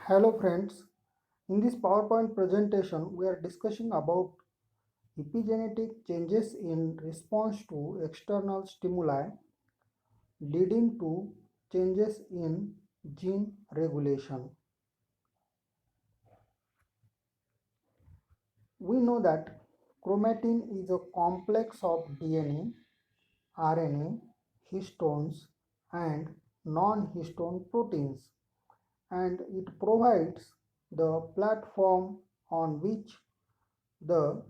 Hello friends, in this PowerPoint presentation we are discussing about epigenetic changes in response to external stimuli leading to changes in gene regulation. We know that chromatin is a complex of DNA, RNA, histones and non-histone proteins, and it provides the platform on which the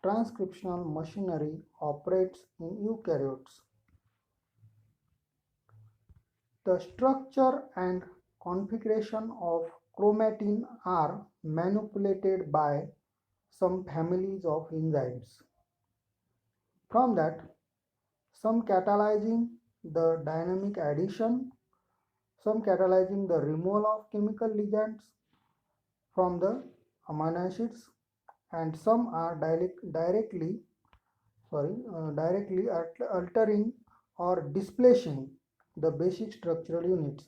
transcriptional machinery operates in eukaryotes. The structure and configuration of chromatin are manipulated by some families of enzymes. From that, some catalyzing the dynamic addition, some catalyzing the removal of chemical ligands from the amino acids, and some are directly altering और displacing the basic structural units.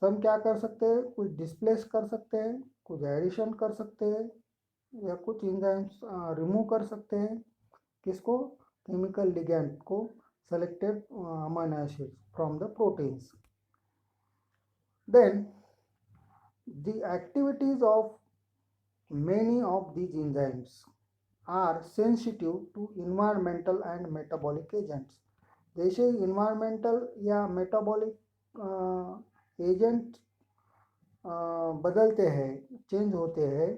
हम क्या कर सकते हैं, कुछ displace कर सकते हैं, कुछ एडिशन कर सकते हैं या कुछ एंजाइम्स रिमूव कर सकते हैं. किसको? केमिकल लिगैंड को, selected amino acids from the proteins. Then the activities of many of these enzymes are sensitive to environmental and metabolic agents. जैसे environmental या metabolic एजेंट बदलते हैं, चेंज होते हैं,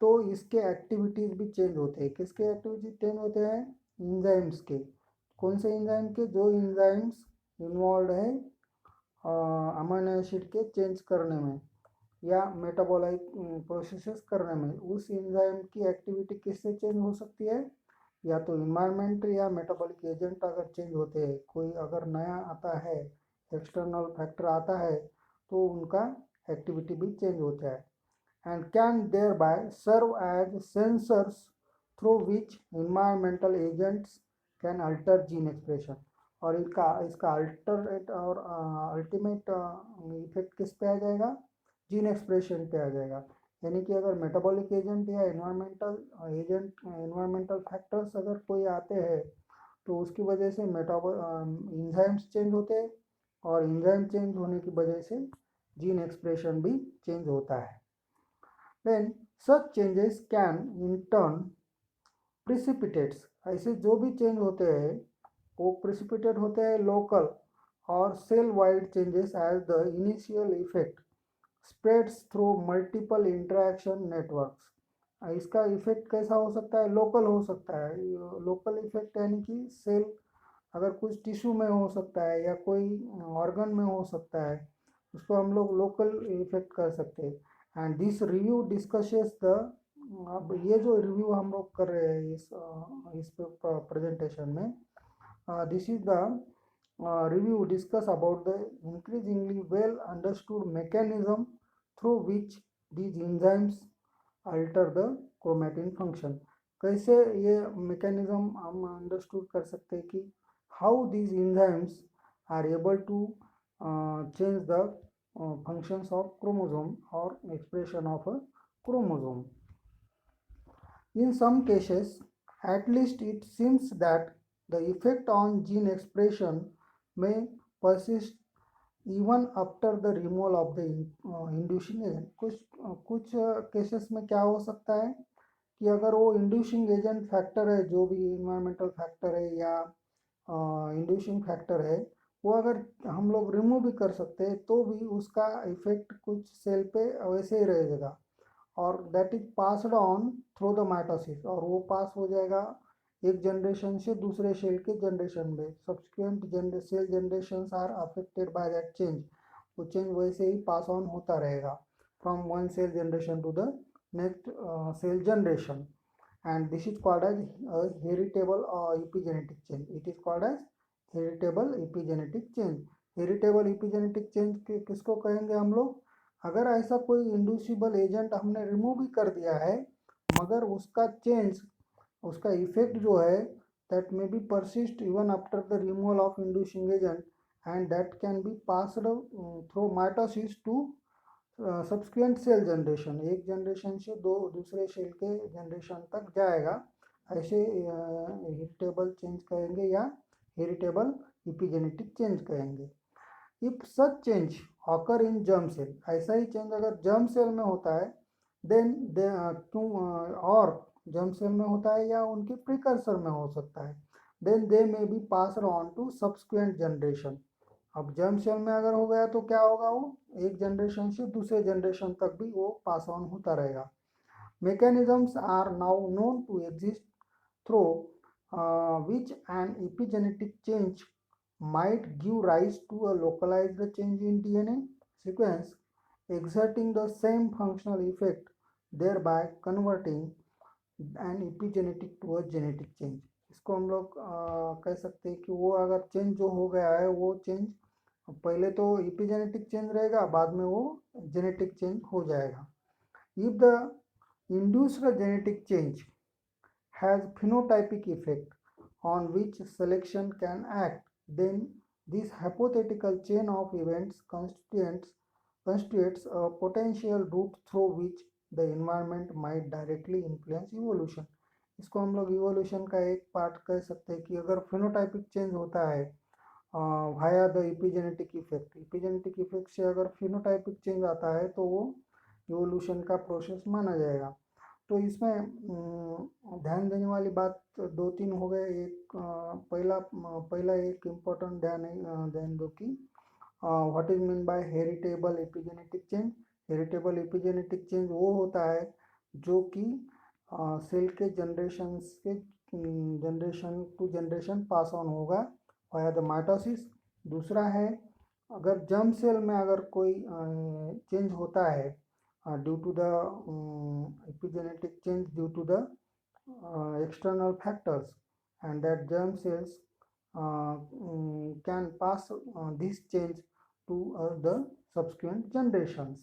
तो इसके एक्टिविटीज़ भी चेंज होते हैं. किसके एक्टिविटीज चेंज होते हैं? इंजाइम्स के. कौन से इंजाइम के? जो इंजाइम्स इन्वॉल्व है अमीनो एसिड के चेंज करने में या मेटाबोलाइट प्रोसेसेस करने में. उस एंजाइम की एक्टिविटी किससे चेंज हो सकती है? या तो इन्वायरमेंट या मेटाबॉलिक एजेंट अगर चेंज होते हैं, कोई अगर नया आता है, एक्सटर्नल फैक्टर आता है, तो उनका एक्टिविटी भी चेंज होता है. And can thereby serve as sensors through which environmental agents can alter gene expression. और इसका अल्टरेट और अल्टीमेट इफेक्ट किस पे आ जाएगा? जीन एक्सप्रेशन पे आ जाएगा. यानी कि अगर मेटाबॉलिक एजेंट या इन्वायरमेंटल फैक्टर्स अगर कोई आते हैं, तो उसकी वजह से इंजाइम्स चेंज होते हैं, और इंजाइम चेंज होने की वजह से जीन एक्सप्रेशन भी चेंज होता है. Then such changes can in turn precipitates. ऐसे जो भी चेंज होते हैं वो प्रिसिपिटेट होते हैं लोकल और cell wide changes as the initial effect spreads through multiple interaction networks. इसका इफेक्ट कैसा हो सकता है? लोकल हो सकता है. लोकल इफेक्ट यानी कि सेल अगर कुछ टिश्यू में हो सकता है या कोई ऑर्गन में हो सकता है, उसको हम लोग लोकल इफेक्ट कर सकते हैं. And this review discusses the, अब ये जो रिव्यू हम लोग कर रहे हैं इस प्रेजेंटेशन में, this is the review discuss about the increasingly well understood mechanism through which these enzymes alter the chromatin function. कैसे ये mechanism हम understood कर सकते हैं कि how these enzymes are able to change the functions of chromosome or expression of a chromosome. In some cases, at least it seems that the effect on gene expression may persist even after the removal of the inducing agent. कुछ cases में क्या हो सकता है कि अगर वो inducing agent factor है, जो भी इन्वायरमेंटल फैक्टर है या इंड्यूसिंग फैक्टर है, वो अगर हम लोग रिमूव भी कर सकते हैं, तो भी उसका इफेक्ट कुछ सेल पे वैसे ही रहेगा, और that is passed on through the mitosis. और वो पास हो जाएगा एक जनरेशन से दूसरे सेल के जनरेशन में. Subsequent cell generation are affected by that change. वो चेंज वैसे ही पास ऑन होता रहेगा from one cell generation to the next cell generation. and this is called as heritable epigenetic change. It is called as heritable epigenetic change. heritable epigenetic change किसको कहेंगे हम लोग? अगर ऐसा कोई इंड्यूसिबल एजेंट हमने रिमूव भी कर दिया है, मगर उसका चेंज, उसका इफेक्ट जो है, that may be persist even after the removal of inducing agent, and that can be passed through mitosis to subsequent cell generation, एक जनरेशन से दूसरे सेल के जनरेशन तक जाएगा, ऐसे हेरिटेबल चेंज कहेंगे या हेरिटेबल इपिजेनेटिक चेंज कहेंगे। If such change occur in germ cell, ऐसा ही चेंज अगर जर्म सेल में होता है, देन और जर्म सेल में होता है या उनके प्रिकर्सर में हो सकता है, then they may be passed on to subsequent generation. अब जर्म सेल में अगर हो गया तो क्या होगा, वो एक जनरेशन से दूसरे जनरेशन तक भी वो पास ऑन होता रहेगा। mechanisms are now known to exist through which an epigenetic change might give rise to a localized change in DNA sequence, exerting the same functional effect, thereby converting an epigenetic to a genetic change। इसको हम लोग कह सकते हैं कि वो अगर change जो हो गया है वो चेंज पहले तो इपिजेनेटिक चेंज रहेगा, बाद में वो जेनेटिक चेंज हो जाएगा। If the induced genetic change has phenotypic effect on which selection can act, then this hypothetical chain of events constitutes a potential route through which the environment might directly influence evolution। इसको हम लोग evolution का एक part कह सकते हैं कि अगर फिनोटाइपिक चेंज होता है वाया द इपिजेनेटिक इफेक्ट, इपिजेनेटिक इफेक्ट से अगर फिनोटाइपिक चेंज आता है तो वो इवोल्यूशन का प्रोसेस माना जाएगा। तो इसमें ध्यान देने वाली बात दो तीन हो गए। एक पहला एक इम्पोर्टेंट ध्यान दो कि what is mean by heritable epigenetic change. Heritable epigenetic change वो होता है जो कि सेल के generation to generation pass on होगा वाया द माइटोसिस। दूसरा है अगर जर्म सेल में अगर कोई चेंज होता है due to the epigenetic change due to the external factors, and that germ cells can pass this change to the subsequent generations।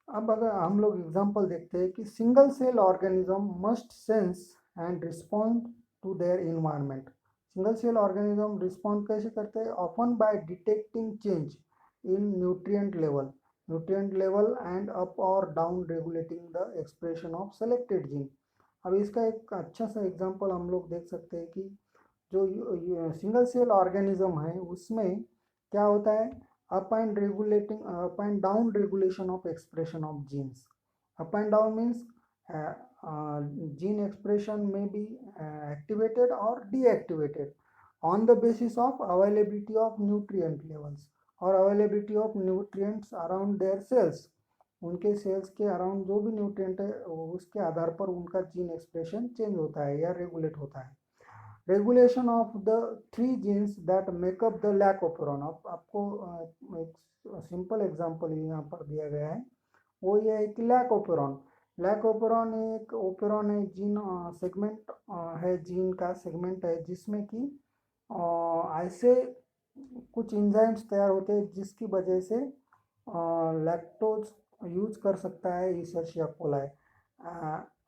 अब अगर हम लोग एग्जांपल देखते हैं कि single cell organism must sense and respond to their environment. Single cell organism respond कैसे करते हैं, often by detecting change in nutrient level and up or down regulating the expression of selected gene। अब इसका एक अच्छा सा example हम लोग देख सकते हैं कि जो सिंगल सेल ऑर्गेनिज्म है उसमें क्या होता है, up and down regulation of expression of genes. Up and down means gene expression may be activated or deactivated on the basis of availability of nutrient levels और availability of nutrients around their cells. उनके cells के around जो भी nutrient है उसके आधार पर उनका gene expression change होता है या रेगुलेट होता है। Regulation of the 3 genes that makeup the lac operon. आपको एक सिंपल एग्जांपल यहाँ पर दिया गया है, वो ये है कि लैकोपेरॉन एक ओपेरॉन है, जीन सेगमेंट है, जीन का सेगमेंट है जिसमें कि ऐसे कुछ एंजाइम्स तैयार होते हैं जिसकी वजह से लैक्टोज यूज कर सकता है escherichia coli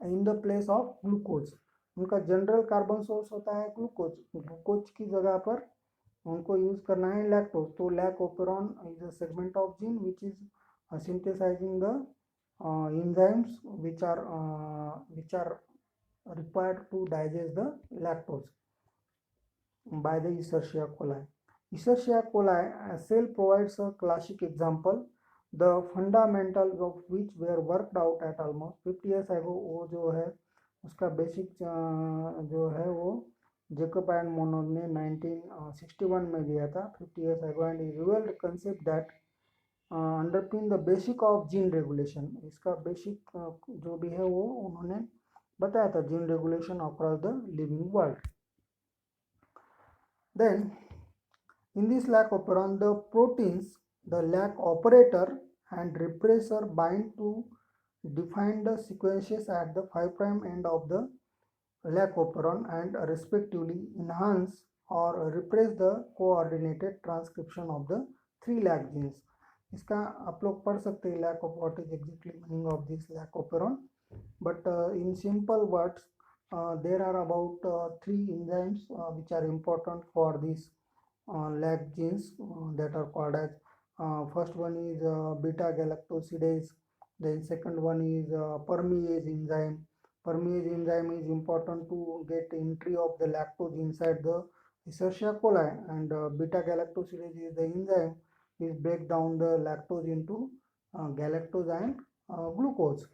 in the place of glucose. उनका जनरल कार्बन सोर्स होता है ग्लूकोज की जगह पर उनको यूज करना है लैक्टोज। तो lac operon is a segment of gene which is synthesising the enzymes which are required to digest the lactose by the Escherichia coli। Escherichia coli cell provides a classic example, the fundamentals of which were worked out at almost 50 years ago। वो जो है उसका basic जो है वो Jacob and Monoj ने 1961 में दिया था, 50 years ago, and he revealed concept that underpin the basic of gene regulation. इसका बेसिक जो भी है वो उन्होंने बताया था, gene regulation across the living world. Then in this lac operon the proteins the lac operator and repressor bind to define the sequences at the 5' end of the lac operon and respectively enhance or repress the coordinated transcription of the 3 lac genes। इसका आप लोग पढ़ सकते हैं lac of what is exactly meaning of this lac operon, but in simple words there are about 3 enzymes which are important for these lac genes that are called as First one is beta galactosidase, then second one is permease enzyme. Permease enzyme is important to get entry of the lactose inside the Escherichia coli, and beta galactosidase is the enzyme which break down the lactose into galactose and glucose.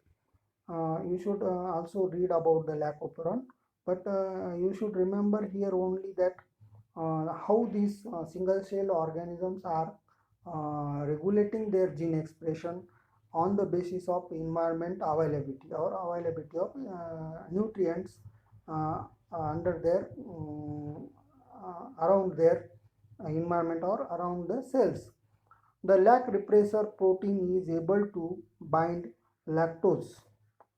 You should also read about the lactoferrin, but you should remember here only that how these single cell organisms are regulating their gene expression on the basis of environment availability or availability of nutrients under their around their environment or around the cells. The lac repressor protein is able to bind lactose.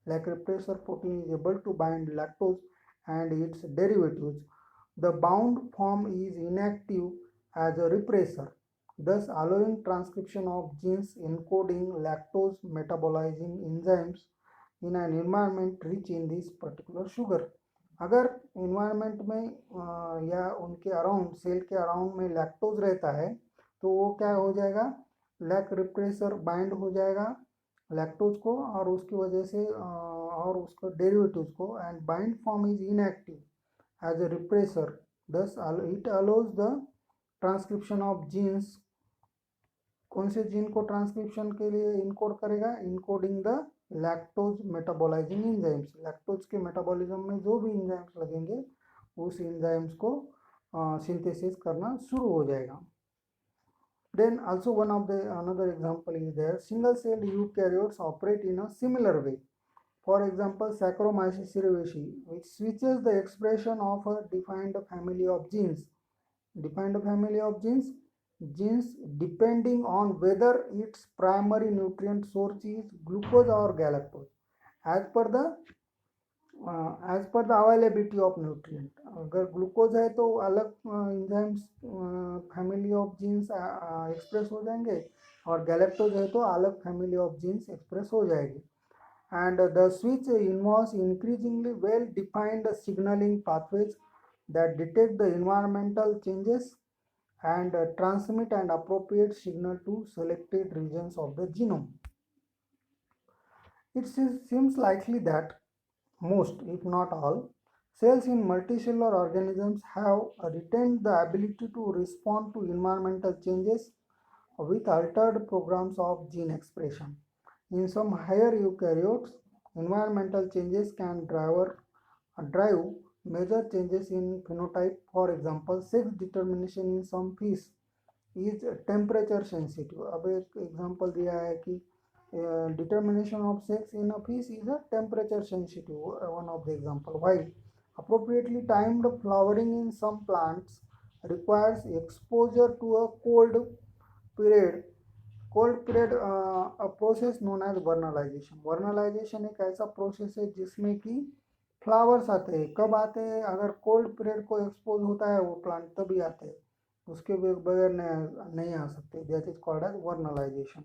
Lac repressor protein is able to bind lactose and its derivatives. The bound form is inactive as a repressor, thus allowing transcription of genes encoding lactose metabolizing enzymes in an environment rich in this particular sugar. अगर environment में या उनके around cell के around में lactose रहता है तो वो क्या हो जाएगा, लैक रिप्रेसर बाइंड हो जाएगा लैक्टोज को और उसकी वजह से और उसको डेरिवेटिव्स को, and bind form is inactive as a repressor, thus it allows the transcription of genes. कौन से जीन को ट्रांसक्रिप्शन के लिए इनकोड करेगा, encoding the lactose metabolising enzymes. Lactose के मेटाबॉलिज्म में जो भी एंजाइम्स लगेंगे उस एंजाइम्स को सिंथेसिस करना शुरू हो जाएगा. Then also one of the another example is there, single celled eukaryotes operate in a similar way. For example, Saccharomyces cerevisiae, which switches the expression of a defined family of genes. Defined family of genes depending on whether its primary nutrient source is glucose or galactose as per the availability of nutrient. अगर glucose है तो अलग enzymes family of genes express हो जाएंगे और galactose है तो अलग फैमिली ऑफ जीन्स एक्सप्रेस हो जाएगी. And the switch involves increasingly well defined signaling pathways that detect the environmental changes and transmit an appropriate signal to selected regions of the genome. It seems likely that most, if not all, cells in multicellular organisms have retained the ability to respond to environmental changes with altered programs of gene expression. In some higher eukaryotes, environmental changes can drive major changes in phenotype. For example, sex determination in some fish is temperature sensitive. अब एक example दिया है कि determination of sex in a fish is a temperature sensitive, one of the example. While appropriately timed flowering in some plants requires exposure to a cold period, a process known as vernalization. Vernalization एक ऐसा process है जिसमें कि flowers आते हैं. कब आते हैं, अगर कोल्ड पीरियड को एक्सपोज होता है वो प्लांट तभी आते हैं, उसके बगैर नहीं आ सकते. That is called as vernalization.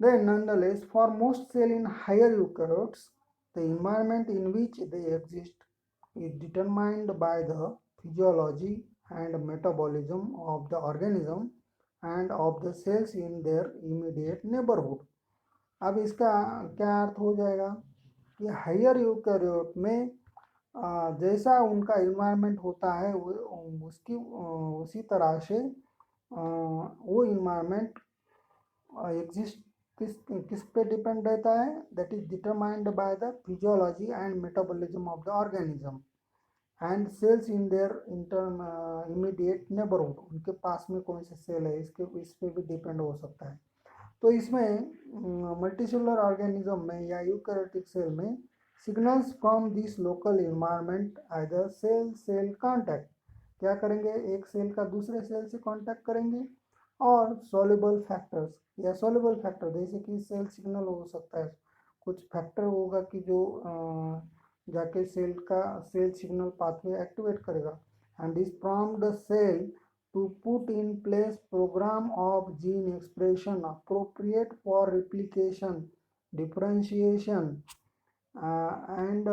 Then nonetheless, for most cells in higher eukaryotes, the environment in which they exist is determined by the physiology and metabolism of the organism and of the cells in their immediate neighborhood. अब इसका क्या अर्थ हो जाएगा कि higher eukaryote में जैसा उनका environment होता है उसकी उसी तरह से वो इन्वायरमेंट एग्जिस्ट किस पे डिपेंड रहता है, that is determined by the physiology and metabolism of the organism and cells in their immediate neighbourhood. उनके पास में कौन से सेल है इस पे भी डिपेंड हो सकता है. तो इसमें मल्टीसेलुलर ऑर्गेनिज्म में या यूकैरियोटिक सेल में signals from this local environment either cell cell contact, क्या करेंगे, एक सेल का दूसरे सेल से कांटेक्ट करेंगे, और सॉल्युबल फैक्टर्स या सॉल्युबल फैक्टर जैसे कि सेल सिग्नल हो सकता है, कुछ फैक्टर होगा कि जो जाके सेल सिग्नल पाथवे एक्टिवेट करेगा, and this prompt the cell to put in place program of gene expression appropriate for replication, differentiation, and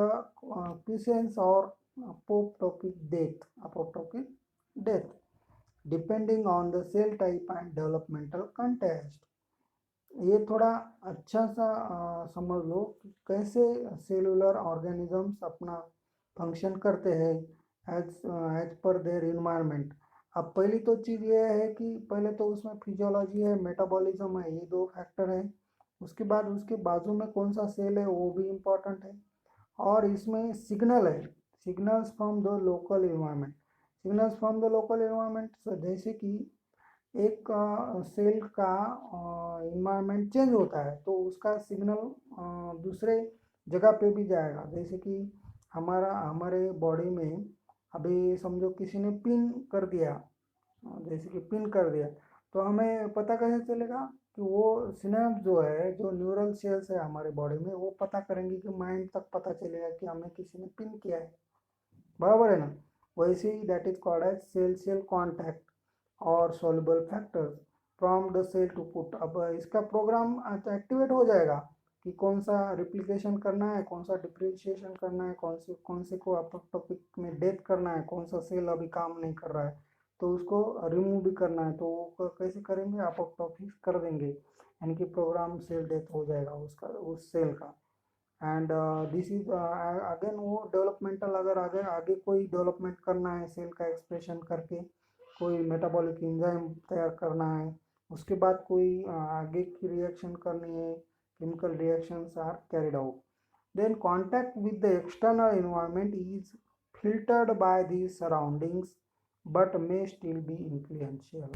quiescence or apoptotic death. Depending on the cell type and developmental context. ये थोड़ा अच्छा सा समझ लो कि कैसे cellular organisms अपना function करते हैं as as per their environment. अब पहली तो चीज़ ये है कि पहले तो उसमें फिजियोलॉजी है, मेटाबॉलिज्म है, ये दो फैक्टर है। उसके बाद उसके बाजू में कौन सा सेल है वो भी इम्पोर्टेंट है। और इसमें सिग्नल है, signals from the local environment. Signals from the local environment जैसे कि एक सेल का इन्वायरमेंट चेंज होता है तो उसका सिग्नल दूसरे जगह पे भी जाएगा। जैसे कि हमारे बॉडी में अभी समझो किसी ने पिन कर दिया, जैसे कि पिन कर दिया, तो हमें पता कैसे चलेगा कि वो सिनेप्स जो है, जो न्यूरल सेल्स है हमारे बॉडी में, वो पता करेंगे कि माइंड तक पता चलेगा कि हमें किसी ने पिन किया है। बराबर है ना। वैसे ही that is called as cell cell contact और soluble factors from the cell to put. अब इसका प्रोग्राम एक्टिवेट हो जाएगा कि कौन सा रिप्लिकेशन करना है, कौन सा डिफ्रेंशिएशन करना है, कौन से को टॉपिक में डेथ करना है, कौन सा सेल अभी काम नहीं कर रहा है तो उसको रिमूव भी करना है। तो वो कैसे करेंगे, अपोप्टोसिस कर देंगे, यानी कि प्रोग्राम सेल डेथ हो जाएगा उसका, उस सेल का। एंड दिस इज अगेन वो डेवलपमेंटल, अगर आगे आगे कोई डेवलपमेंट करना है सेल का एक्सप्रेशन करके, कोई मेटाबॉलिक एंजाइम तैयार करना है, उसके बाद कोई आगे की रिएक्शन करनी है, chemical reactions are carried out. Then contact with the external environment is filtered by the surroundings but may still be influential.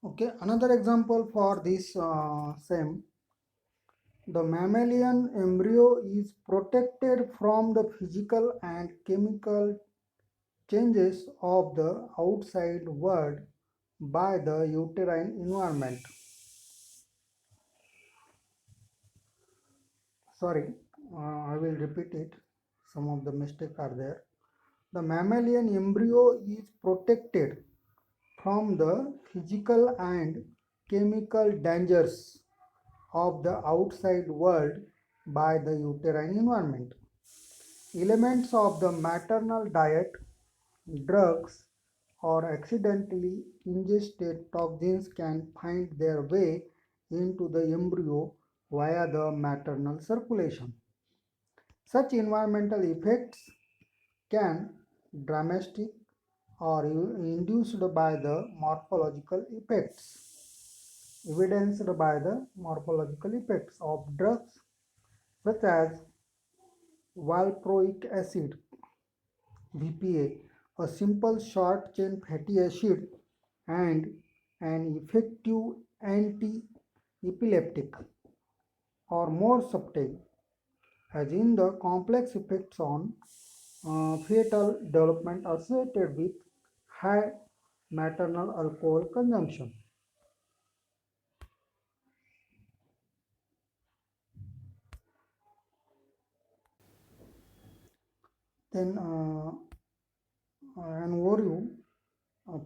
Okay, another example for this same, the mammalian embryo is protected from the physical and chemical changes of the outside world by the uterine environment. Sorry, I will repeat it. Some of the mistakes are there. The mammalian embryo is protected from the physical and chemical dangers of the outside world by the uterine environment. Elements of the maternal diet, drugs, or accidentally ingested toxins can find their way into the embryo via the maternal circulation. Such environmental effects can dramatic or induced by the morphological effects, evidenced by the morphological effects of drugs such as valproic acid, VPA, a simple short chain fatty acid, and an effective anti-epileptic, or more subtle, as in the complex effects on fetal development associated with high maternal alcohol consumption. Then an overview,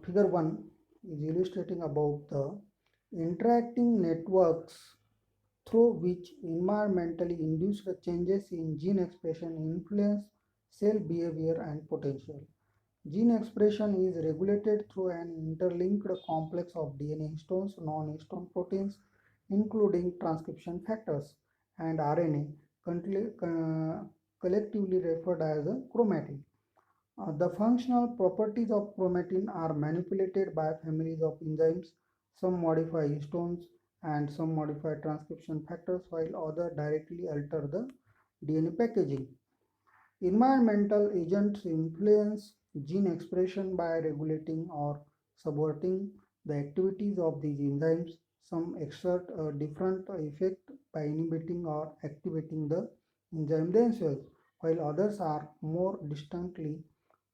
figure 1 is illustrating about the interacting networks through which environmentally induced changes in gene expression influence cell behavior and potential. Gene expression is regulated through an interlinked complex of DNA histones, non-histone proteins, including transcription factors, and RNA, collectively referred as a chromatin. The functional properties of chromatin are manipulated by families of enzymes. Some modify histones and some modify transcription factors, while others directly alter the DNA packaging. Environmental agents influence gene expression by regulating or subverting the activities of these enzymes. Some exert a different effect by inhibiting or activating the enzyme themselves, while others are more distantly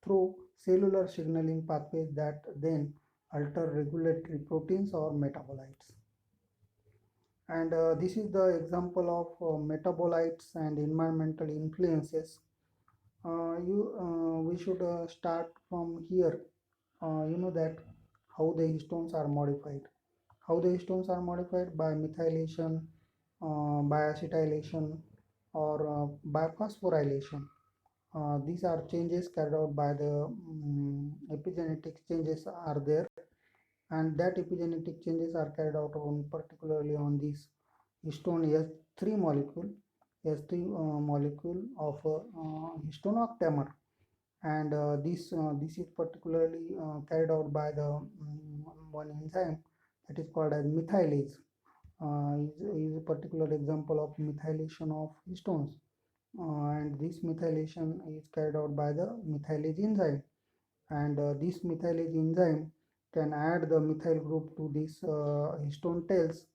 through cellular signaling pathways that then alter regulatory proteins or metabolites. And this is the example of metabolites and environmental influences. We should start from here. You know that how the histones are modified. How the histones are modified by methylation, by acetylation, or by phosphorylation. These are changes carried out by the epigenetic changes are there, and that epigenetic changes are carried out on particularly on this histone S3 molecule, S3 molecule of histone octamer, and this is particularly carried out by the one enzyme that is called as methylase. Is a particular example of methylation of histones, and this methylation is carried out by the methylase enzyme, and this methylase enzyme can add the methyl group to this histone tails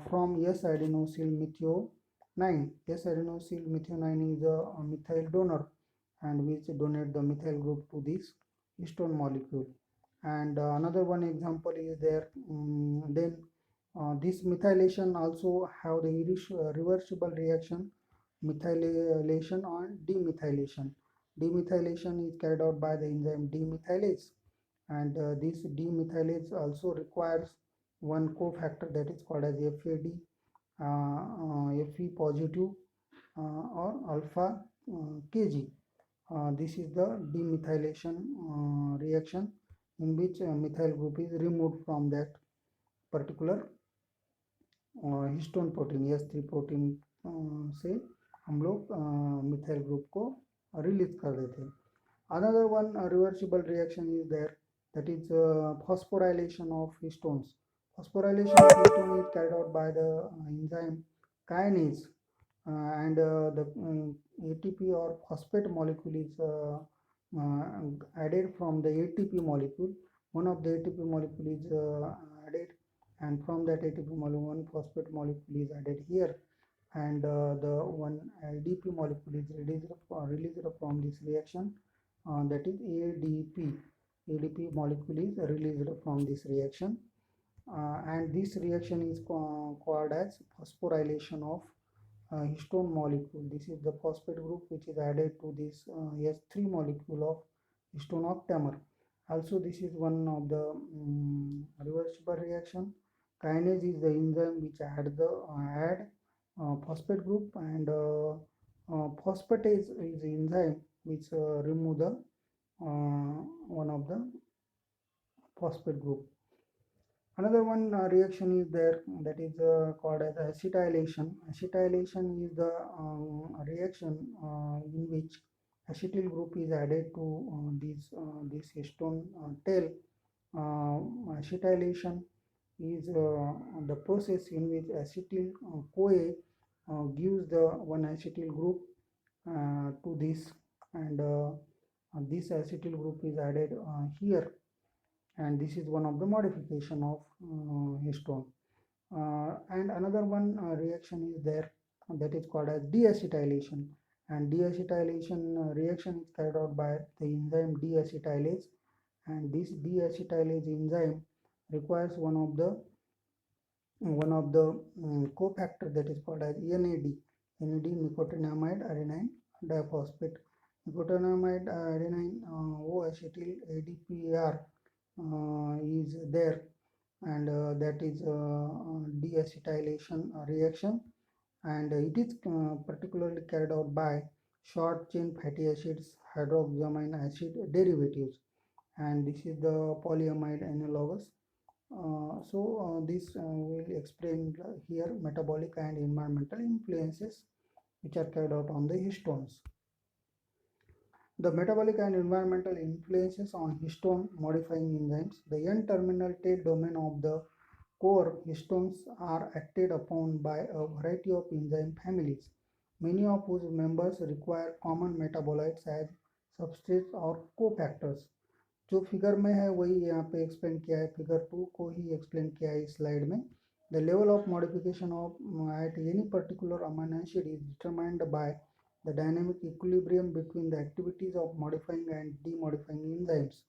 from S-adenosyl methionine. S-adenosyl methionine is a methyl donor, and which donate the methyl group to this histone molecule. And another one example is there. Then this methylation also have the reversible reaction, methylation and demethylation. Demethylation is carried out by the enzyme demethylase, and this demethylase also requires one cofactor that is called as FAD, Fe positive or alpha Kg. This is the demethylation reaction in which methyl group is removed from that particular histone protein S3 protein से हम लोग methyl group को release कर देते हैं. Another one reversible reaction is there, that is phosphorylation of histones. Phosphorylation of histone is carried out by the enzyme kinase, and the ATP or phosphate molecule is added from the ATP molecule. One of the ATP molecule is added, and from that ATP molecule one phosphate molecule is added here, and the one ADP molecule is released from this reaction, that is ADP. ADP molecule is released from this reaction, and this reaction is called as phosphorylation of histone molecule. This is the phosphate group which is added to this S3 molecule of histone octamer. Also, this is one of the reversible reaction. Kinase is the enzyme which add phosphate group, and phosphatase is the enzyme which remove the one of the phosphate group. Another one reaction is there, that is called as acetylation. Acetylation is the reaction in which acetyl group is added to this histone tail. Acetylation is the process in which acetyl CoA gives the one acetyl group to this, and this acetyl group is added here, and this is one of the modification of histone. And another one reaction is there, that is called as deacetylation, and deacetylation reaction is carried out by the enzyme deacetylase, and this deacetylase enzyme requires one of the cofactor that is called as NAD, nicotinamide adenine diphosphate. Nicotinamide adenine O-acetyl ADPAR is there, and that is deacetylation reaction, and it is particularly carried out by short chain fatty acids hydroxyamine acid derivatives, and this is the polyamide analogous. This will explain here metabolic and environmental influences which are carried out on the histones. The metabolic and environmental influences on histone modifying enzymes. The N-terminal tail domain of the core histones are acted upon by a variety of enzyme families, many of whose members require common metabolites as substrates or cofactors. जो figure में है वही यहाँ पे explain किया है, figure 2 को ही explain किया है इस स्लाइड में. The level of modification of at any particular amino acid is determined by the dynamic equilibrium between the activities of modifying and demodifying enzymes.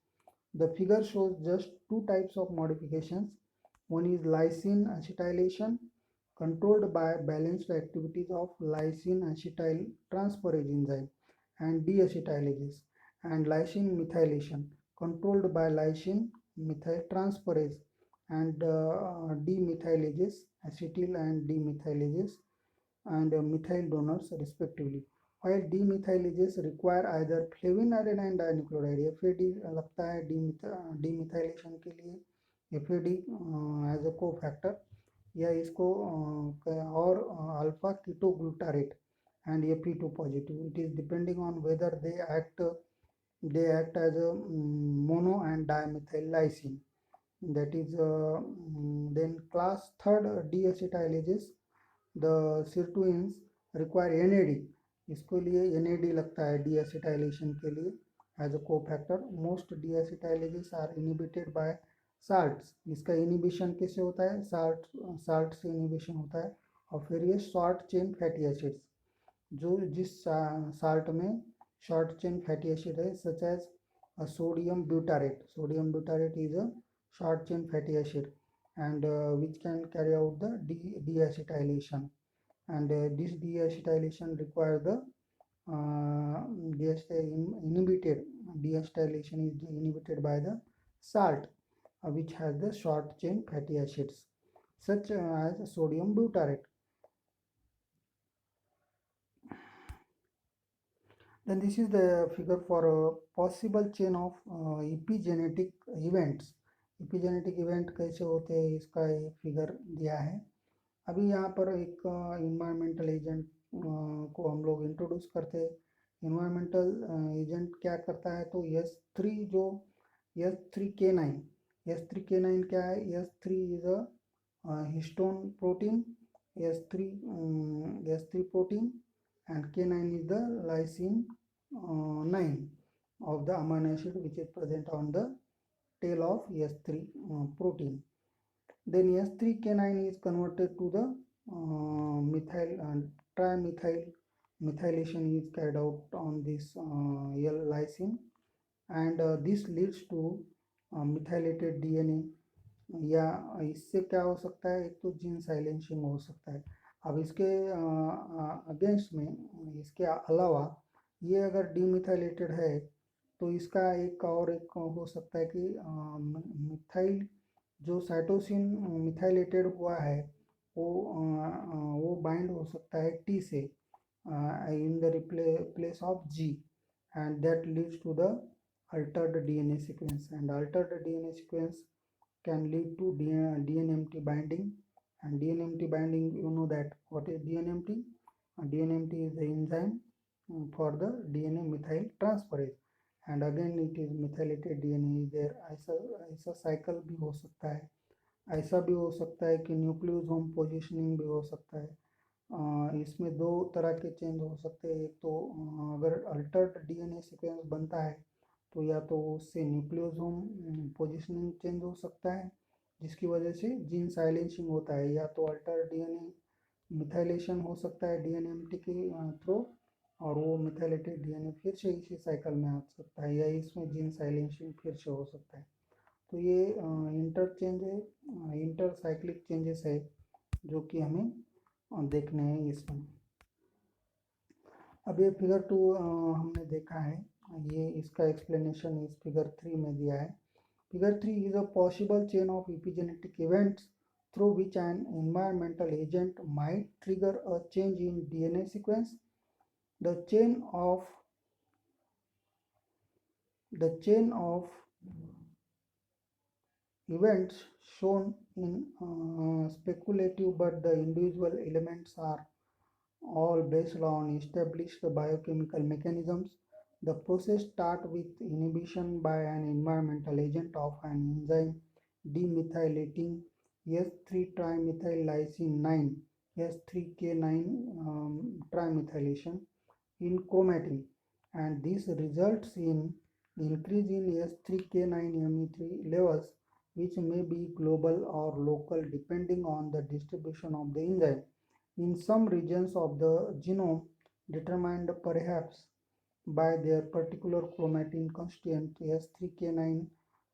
The figure shows just two types of modifications. One is lysine acetylation, controlled by balanced activities of lysine acetyl transferase enzyme and deacetylases, and lysine methylation, controlled by lysine methyl transferase and demethylases, acetyl and demethylases, and methyl donors respectively. while demethylases require either flavin adenine dinucleotide, FAD लगता है demethylation के लिए, FAD as a cofactor, या इसको और alpha ketoglutarate and Fe2 positive. It is depending on whether they act as a mono and dimethyl lysine. That is then class third deacetylases, the sirtuins require NAD. इसके लिए NAD लगता है deacetylation के लिए as a cofactor. Most deacetylases are inhibited by salts. इसका inhibition किससे होता है? salt से inhibition होता है. और फिर ये short chain fatty acids, जो जिस साल्ट में शॉर्ट चेन फैटी एसिड है, such as sodium butyrate. Sodium butyrate is a short chain fatty acid and which can carry out the deacetylation, and this deacetylation requires the inhibited deacetylation is inhibited by the salt which has the short chain fatty acids such as sodium butyrate. Then this is the figure for a possible chain of epigenetic events. epigenetic event कैसे होते हैं, इसका एक figure दिया है. अभी यहाँ पर एक इन्वायरमेंटल एजेंट को हम लोग इंट्रोड्यूस करते हैं. इन्वायरमेंटल एजेंट क्या करता है, तो S3 जो S3K9, S3K9 क्या है, S3 is a histone protein, S3 protein, and K9 is the lysine 9 of the amino acid which is present on the tail of S3 protein. Then S3K9 is converted to the trimethyl. Methylation is carried out on this L-lysine, and this leads to methylated DNA. या इससे क्या हो सकता है, एक तो gene silencing हो सकता है. अब इसके अगेंस्ट में, इसके अलावा ये अगर डीमिथाइलेटेड है तो इसका एक हो सकता है कि मिथाइल जो साइटोसिन मिथाइलेटेड हुआ है वो बाइंड हो सकता है टी से in the place of G, and that leads to the altered DNA sequence, and altered DNA sequence can lead to DNMT binding. And DNMT binding, you know that what is DNMT? DNMT is the enzyme for the DNA methyl transferase, and again it is methylated DNA is there. ऐसा cycle भी हो सकता है. ऐसा भी हो सकता है कि न्यूक्लियोसोम पोजिशनिंग भी हो सकता है. इसमें दो तरह के चेंज हो सकते हैं. एक तो अगर अल्टर्ड DNA सीक्वेंस बनता है तो या तो उससे न्यूक्लियोसोम पोजिशनिंग चेंज हो सकता है जिसकी वजह से जीन साइलेंसिंग होता है, या तो अल्टर DNA मिथाइलेशन हो सकता है DNMT के थ्रू, और वो मिथाइलेटेड DNA फिर से इसी साइकिल में आ सकता है, या इसमें जीन साइलेंसिंग फिर से हो सकता है. तो ये इंटर साइक्लिक चेंजेस है जो कि हमें देखने हैं इसमें. अब ये फिगर 2 हमने देखा है, ये इसका एक्सप्लेनेशन इस फिगर 3 में दिया है. Figure 3 is a possible chain of epigenetic events through which an environmental agent might trigger a change in DNA sequence. The chain of events shown in speculative, but the individual elements are all based on established biochemical mechanisms. The process starts with inhibition by an environmental agent of an enzyme demethylating S3-trimethyl lysine 9, S3K9 trimethylation in chromatin, and this results in increase in S3K9Me3 levels, which may be global or local depending on the distribution of the enzyme in some regions of the genome, determined perhaps by their particular chromatin constituent. S3K9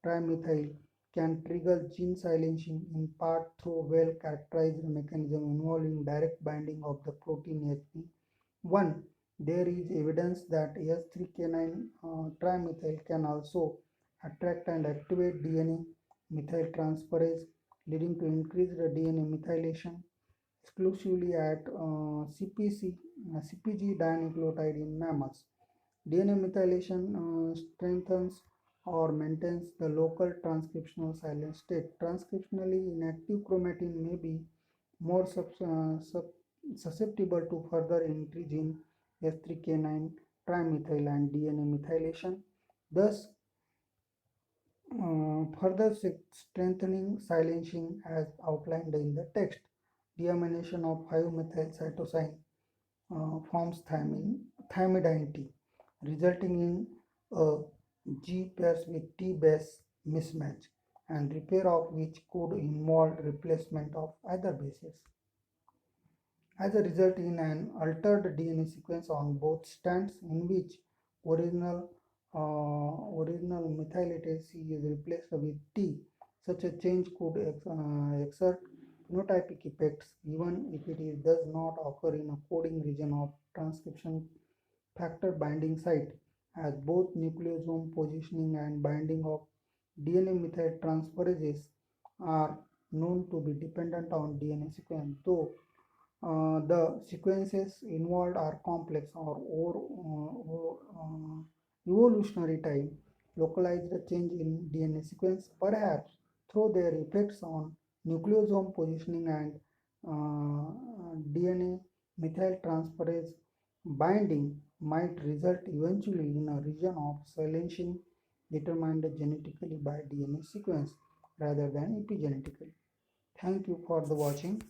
trimethyl can trigger gene silencing in part through well-characterized mechanism involving direct binding of the protein HP1. There is evidence that S3K9 trimethyl can also attract and activate DNA methyltransferase, leading to increased DNA methylation. exclusively at CpG dinucleotide in mammals. DNA methylation strengthens or maintains the local transcriptional silent state. Transcriptionally inactive chromatin may be more susceptible to further entry in S3K9 trimethyl and DNA methylation, thus further strengthening silencing as outlined in the text. Deamination of 5-methyl cytosine forms thymidine T, resulting in a G pairs with T base mismatch, and repair of which could involve replacement of either bases. As a result, in an altered DNA sequence on both strands in which original original methylated C is replaced with T, such a change could exert phenotypic effects even if does not occur in a coding region of transcription factor binding site, as both nucleosome positioning and binding of DNA methyltransferases are known to be dependent on DNA sequence, though the sequences involved are complex or evolutionary time. Localized change in DNA sequence, perhaps through their effects on nucleosome positioning and DNA methyltransferase binding, might result eventually in a region of silencing determined genetically by DNA sequence rather than epigenetically. Thank you for the watching.